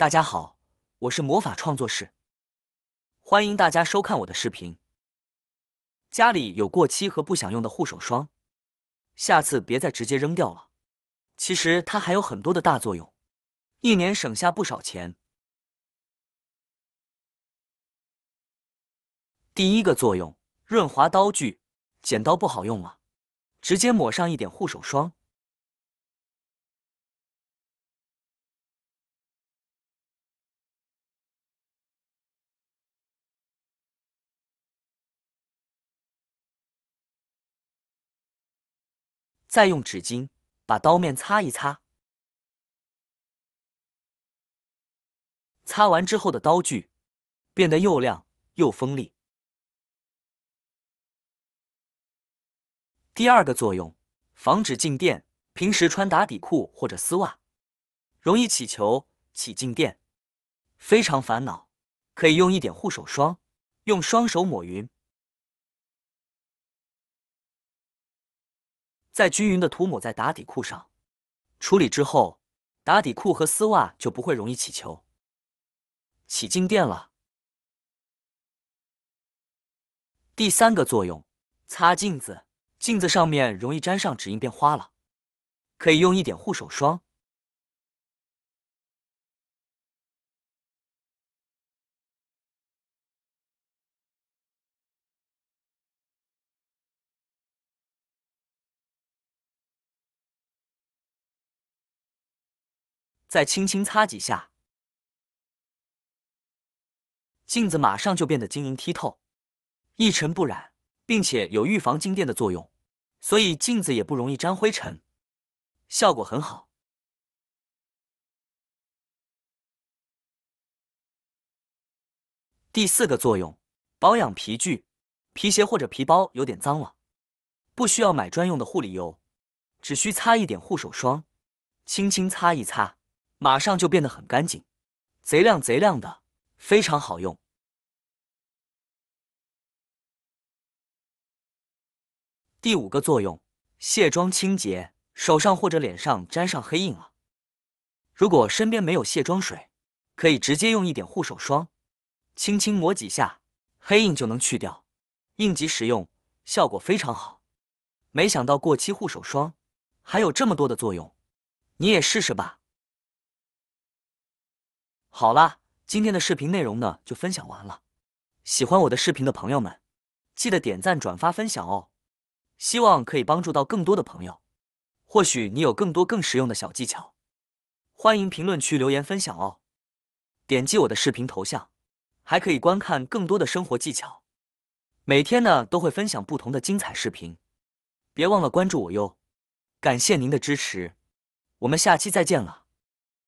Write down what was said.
大家好，我是魔法创作室，欢迎大家收看我的视频。家里有过期和不想用的护手霜，下次别再直接扔掉了。其实它还有很多的大作用，一年省下不少钱。第一个作用，润滑刀具，剪刀不好用了，直接抹上一点护手霜。再用纸巾把刀面擦一擦，擦完之后的刀具变得又亮又锋利。第二个作用，防止静电。平时穿打底裤或者丝袜，容易起球、起静电，非常烦恼。可以用一点护手霜，用双手抹匀，再均匀的涂抹在打底裤上。处理之后，打底裤和丝袜就不会容易起球、起静电了。第三个作用，擦镜子。镜子上面容易沾上指印变花了，可以用一点护手霜。再轻轻擦几下，镜子马上就变得晶莹剔透、一尘不染，并且有预防静电的作用，所以镜子也不容易沾灰尘，效果很好。第四个作用，保养皮具。皮鞋或者皮包有点脏了，不需要买专用的护理油，只需擦一点护手霜，轻轻擦一擦，马上就变得很干净，贼亮贼亮的，非常好用。第五个作用，卸妆清洁。手上或者脸上沾上黑印了，如果身边没有卸妆水，可以直接用一点护手霜，轻轻抹几下，黑印就能去掉，应急实用，效果非常好。没想到过期护手霜还有这么多的作用，你也试试吧。好啦，今天的视频内容呢就分享完了。喜欢我的视频的朋友们，记得点赞、转发、分享哦。希望可以帮助到更多的朋友。或许你有更多更实用的小技巧，欢迎评论区留言分享哦。点击我的视频头像，还可以观看更多的生活技巧。每天呢都会分享不同的精彩视频，别忘了关注我哟。感谢您的支持，我们下期再见了。